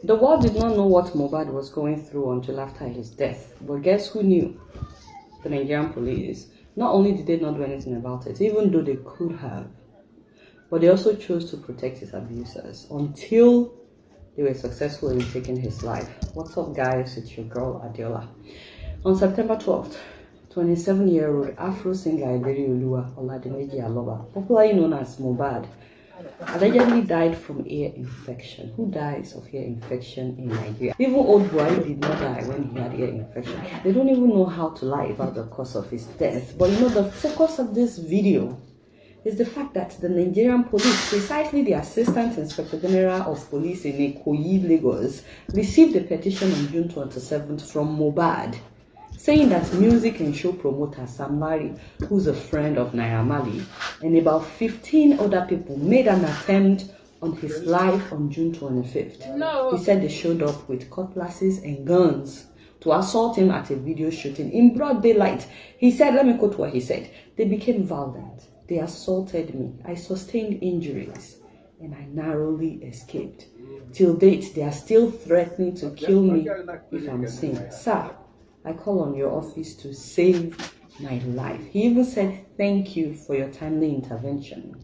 The world did not know what Mohbad was going through until after his death. But guess who knew? The Nigerian police. Not only did they not do anything about it, even though they could have, but they also chose to protect his abusers until they were successful in taking his life. What's up, guys? It's your girl Adiola. On September 12th, 27-year-old Afro singer Olua Oladimeji Aloba, popularly known as Mohbad, allegedly died from ear infection. Who dies of ear infection in Nigeria? Even old boy did not die when he had ear infection. They don't even know how to lie about the cause of his death. But you know, the focus of this video is the fact that the Nigerian police, precisely the Assistant Inspector General of Police in K1LLED, Lagos, received a petition on June 27th from Mohbad, saying that music and show promoter Sam Larry, who's a friend of Naira Marley, and about 15 other people made an attempt on his life on June 25th. No. He said they showed up with cutlasses and guns to assault him at a video shooting in broad daylight. He said, let me quote what he said, "They became violent. They assaulted me. I sustained injuries and I narrowly escaped. Till date, they are still threatening to kill me if I'm seen. Sir, I call on your office to save my life." He even said, "Thank you for your timely intervention."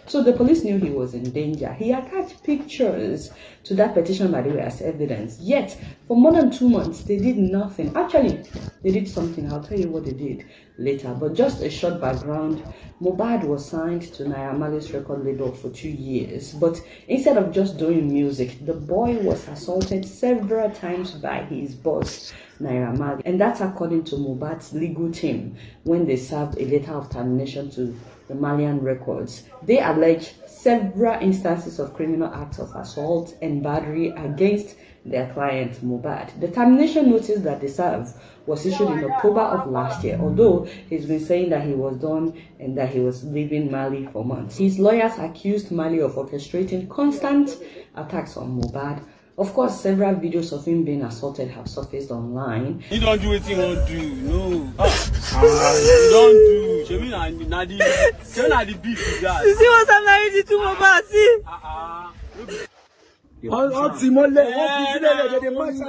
So the police knew he was in danger. He attached pictures to that petition, by the way, as evidence. Yet, for more than 2 months, they did nothing. Actually, they did something. I'll tell you what they did later. But just a short background, Mohbad was signed to Naira Marley's record label for 2 years. But instead of just doing music, the boy was assaulted several times by his boss, Naira Marley. And that's according to Mohbad's legal team when they served a letter of termination to the Malian records. They allege several instances of criminal acts of assault and battery against their client Mohbad. The termination notice that they served was issued in October of last year, although he's been saying that he was done and that he was leaving Mali for months. His lawyers accused Mali of orchestrating constant attacks on Mohbad. Of course, several videos of him being assaulted have surfaced online. You don't do what you want to do, no. You don't do. You mean Nadi? The beef is that. You see what I'm like to Mohbad? See?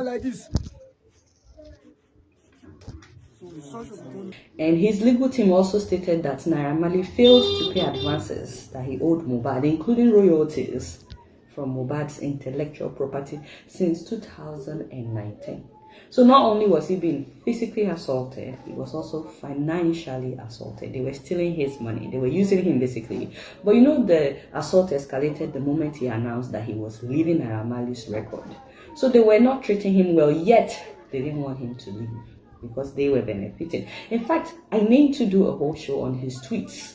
Like this. And his legal team also stated that Naira Marley failed to pay advances that he owed Mohbad, including royalties from Mohbad's intellectual property since 2019. So not only was he being physically assaulted, he was also financially assaulted. They were stealing his money. They were using him basically. But you know, the assault escalated the moment he announced that he was leaving Naira Marley's record. So they were not treating him well, yet they didn't want him to leave because they were benefiting. In fact, I need to do a whole show on his tweets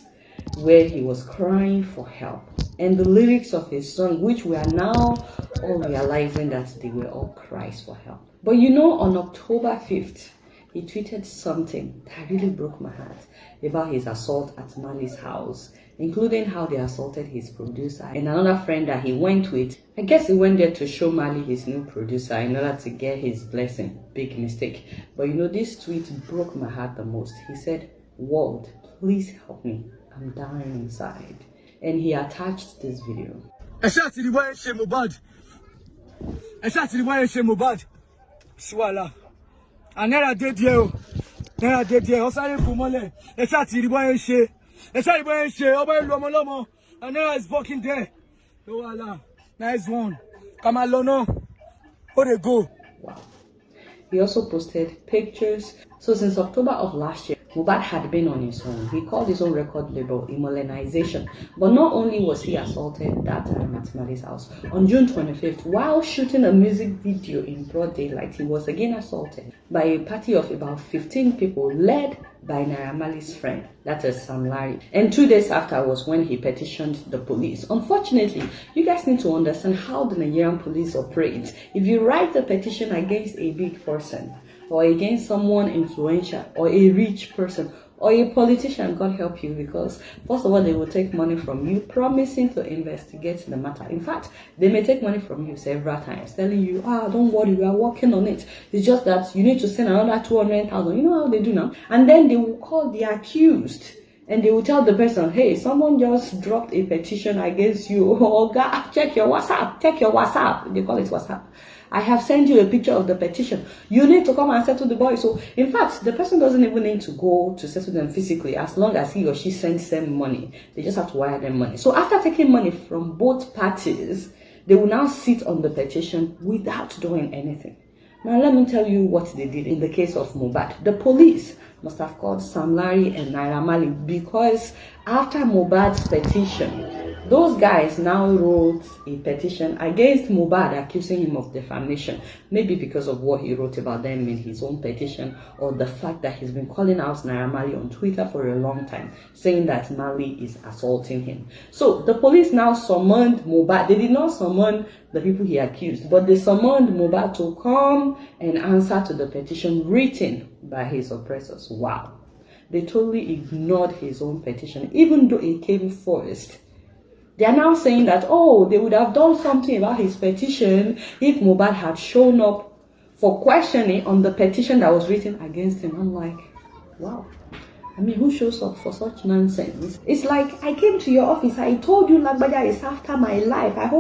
where he was crying for help, and the lyrics of his song, which we are now all realizing that they were all cries for help. But you know, on October 5th, he tweeted something that really broke my heart about his assault at Marley's house, including how they assaulted his producer and another friend that he went with. I guess he went there to show Marley his new producer in order to get his blessing. Big mistake. But you know, this tweet broke my heart the most. He said, "World, please help me. I'm dying inside." And he attached this video. I shot the boy Mohbad. I shot the boy Mohbad. Swala. I never did you. Never did you. Osare Kumole. I shot the boy she. I shot the boy she. Oba Lomo. I never is walking there. Wala. Nice one. Come alone. Where they go? Wow. He also posted pictures. So since October of last year, Mohbad had been on his own. He called his own record label Immolenization. But not only was he assaulted that time at Marley's house, on June 25th, while shooting a music video in broad daylight, he was again assaulted by a party of about 15 people led by Naira Marley's friend, that is Sam Larry. And 2 days after was when he petitioned the police. Unfortunately, you guys need to understand how the Nigerian police operate. If you write a petition against a big person, or against someone influential, or a rich person, or a politician, God help you, because first of all, they will take money from you, promising to investigate the matter. In fact, they may take money from you several times, telling you, don't worry, we are working on it. It's just that you need to send another 200,000. You know how they do now? And then they will call the accused and they will tell the person, hey, someone just dropped a petition against you. Oh, God, check your WhatsApp. Check your WhatsApp. They call it WhatsApp. I have sent you a picture of the petition. You need to come and settle the boy. So, in fact, the person doesn't even need to go to settle them physically as long as he or she sends them money. They just have to wire them money. So, after taking money from both parties, they will now sit on the petition without doing anything. Now, let me tell you what they did in the case of Mohbad. The police must have called Sam Larry and Naira Marley because after Mohbad's petition, those guys now wrote a petition against Mohbad accusing him of defamation. Maybe because of what he wrote about them in his own petition, or the fact that he's been calling out Naira Marley on Twitter for a long time, saying that Marley is assaulting him. So the police now summoned Mohbad. They did not summon the people he accused, but they summoned Mohbad to come and answer to the petition written by his oppressors. Wow. They totally ignored his own petition, even though it came first. They are now saying that, oh, they would have done something about his petition if Mohbad had shown up for questioning on the petition that was written against him. I'm like, wow. I mean, who shows up for such nonsense? It's like, I came to your office, I told you Lagbaja is after my life. I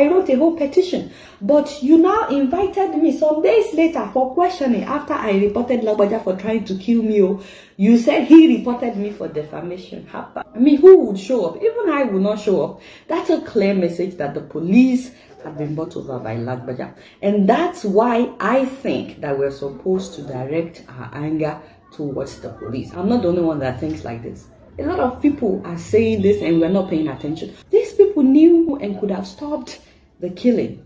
wrote a whole petition. But you now invited me some days later for questioning after I reported Lagbaja for trying to kill me. You said he reported me for defamation. I mean, who would show up? Even I would not show up. That's a clear message that the police have been bought over by Lagbaja. And that's why I think that we're supposed to direct our anger towards the police. I'm not the only one that thinks like this. A lot of people are saying this and we're not paying attention. These people knew and could have stopped the killing,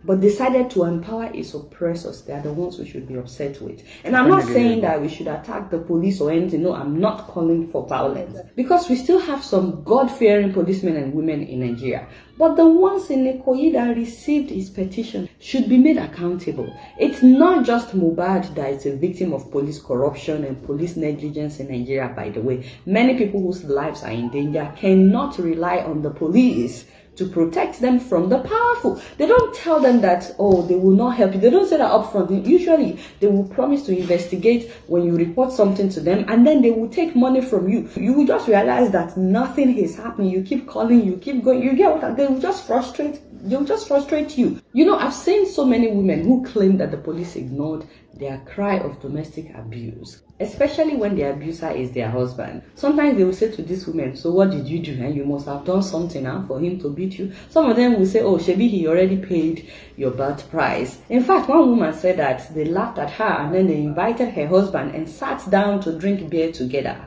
but decided to empower its oppressors. They are the ones we should be upset with. And I'm not saying that we should attack the police or anything. No, I'm not calling for violence. Because we still have some God-fearing policemen and women in Nigeria. But the ones in Ikoyi that received his petition should be made accountable. It's not just Mohbad that is a victim of police corruption and police negligence in Nigeria, by the way. Many people whose lives are in danger cannot rely on the police to protect them from the powerful. They don't tell them that, oh, they will not help you. They don't say that up front. Usually, they will promise to investigate when you report something to them, and then they will take money from you. You will just realize that nothing is happening. You keep calling, you keep going. You get what? They will just frustrate. They'll just frustrate you. You know, I've seen so many women who claim that the police ignored their cry of domestic abuse, especially when the abuser is their husband. Sometimes they will say to these women, so what did you do? And you must have done something for him to beat you. Some of them will say, oh, Shebi, he already paid your birth price. In fact, one woman said that they laughed at her and then they invited her husband and sat down to drink beer together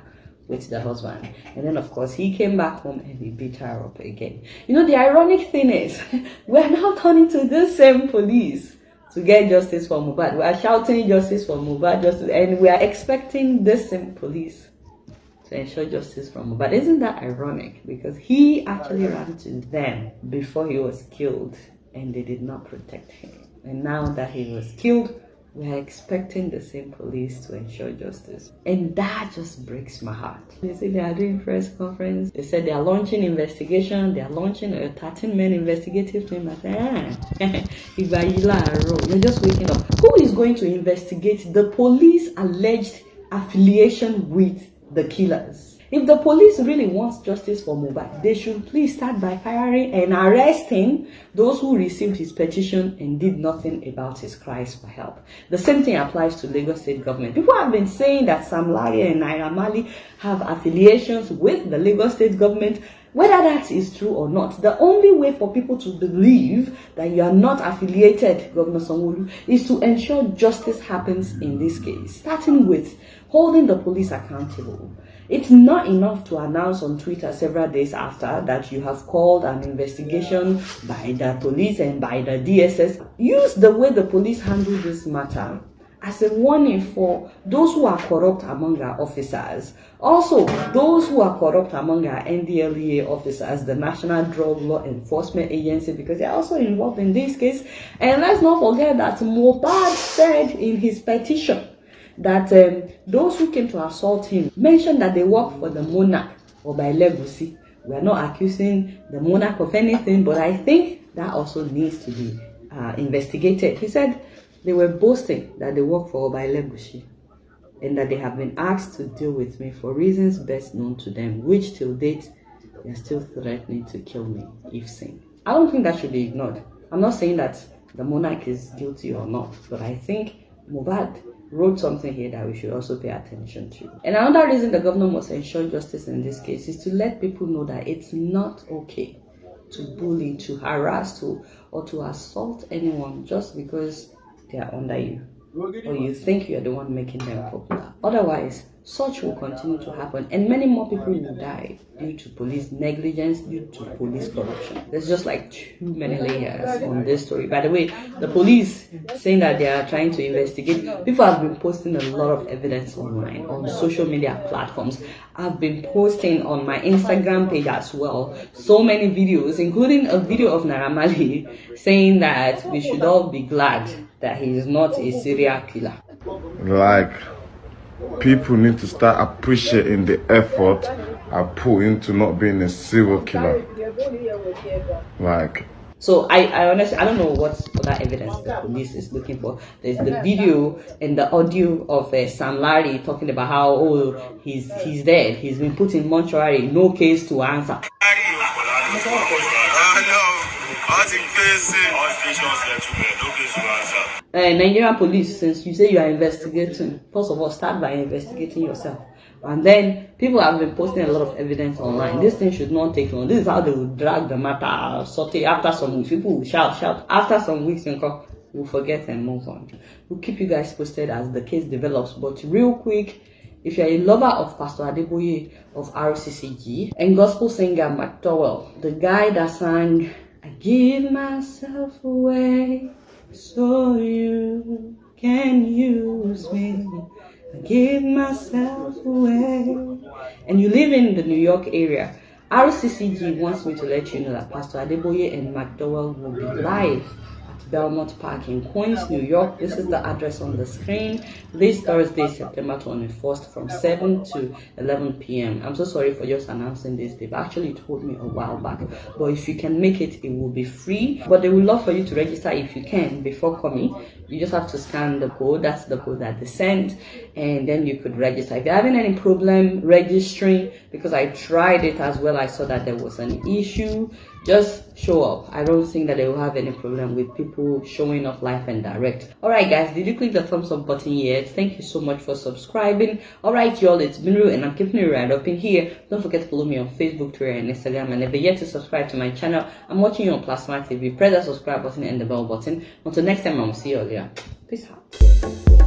with the husband. And then, of course, he came back home and he beat her up again. You know, the ironic thing is, we're now turning to this same police to get justice for Mohbad. We are shouting justice for Mohbad, justice, and we are expecting this same police to ensure justice for Mohbad. Isn't that ironic? Because he actually ran to them before he was killed, and they did not protect him. And now that he was killed, we are expecting the same police to ensure justice. And that just breaks my heart. They say they are doing press conference. They said they are launching investigation. They are launching a 13-man investigative team. I said, you're just waking up. Who is going to investigate the police alleged affiliation with the killers? If the police really wants justice for Mohbad, they should please start by firing and arresting those who received his petition and did nothing about his cries for help. The same thing applies to Lagos State government. People have been saying that Sam Larry and Naira Marley have affiliations with the Lagos State government. Whether that is true or not, the only way for people to believe that you are not affiliated, Governor Sanwo-Olu, is to ensure justice happens in this case, starting with holding the police accountable. It's not enough to announce on Twitter several days after that you have called an investigation by the police and by the DSS. Use the way the police handle this matter as a warning for those who are corrupt among our officers. Also, those who are corrupt among our NDLEA officers, the National Drug Law Enforcement Agency, because they are also involved in this case. And let's not forget that Mohbad said in his petition that those who came to assault him mentioned that they work for the monarch or by legacy. We are not accusing the monarch of anything, but I think that also needs to be investigated. He said they were boasting that they work for by legacy. and that they have been asked to deal with me for reasons best known to them, which till date they are still threatening to kill me if seen. I don't think that should be ignored. I'm not saying that the monarch is guilty or not, but I think Mohbad wrote something here that we should also pay attention to. And another reason the governor must ensure justice in this case is to let people know that it's not okay to bully, to harass, or to assault anyone just because they are under you, or you think you're the one making them popular. Otherwise, such will continue to happen, and many more people will die due to police negligence, due to police corruption. There's just like too many layers on this story. By the way, the police saying that they are trying to investigate. People have been posting a lot of evidence online on social media platforms. I've been posting on my Instagram page as well so many videos, including a video of Naira Marley saying that we should all be glad that he is not a serial killer. Like, people need to start appreciating the effort I put into not being a serial killer. Like, so I honestly, I don't know what other evidence the police is looking for. There's the video and the audio of Sam Larry talking about how, he's dead, he's been put in mortuary, no case to answer. Nigerian police, since you say you are investigating, first of all, start by investigating yourself. And then people have been posting a lot of evidence online. This thing should not take long. This is how they will drag the matter, saute after some weeks. People will shout. After some weeks, we'll forget and move on. We'll keep you guys posted as the case develops. But real quick, if you're a lover of Pastor Adeboye of RCCG and gospel singer McDowell, the guy that sang, "I give myself away so you can use me, I give myself away," and you live in the New York area, RCCG wants me to let you know that Pastor Adeboye and McDowell will be live at Belmont Park in Queens, New York. This is the address on the screen. This Thursday, September 21st from 7 to 11 p.m. I'm so sorry for just announcing this. They've actually told me a while back. But if you can make it, it will be free. But they would love for you to register if you can before coming. You just have to scan the code. That's the code that they sent. And then you could register. If you're having any problem registering, because I tried it as well, I saw that there was an issue, just show up. I don't think that they will have any problem with people showing up live and direct. Alright guys, did you click the thumbs up button yet? Thank you so much for subscribing. Alright y'all, it's been Ru and I'm keeping it right up in here. Don't forget to follow me on Facebook, Twitter and Instagram, and if you're yet to subscribe to my channel, I'm watching you on Plasma TV. Press that subscribe button and the bell button. Until next time, I will see you all later. Peace out.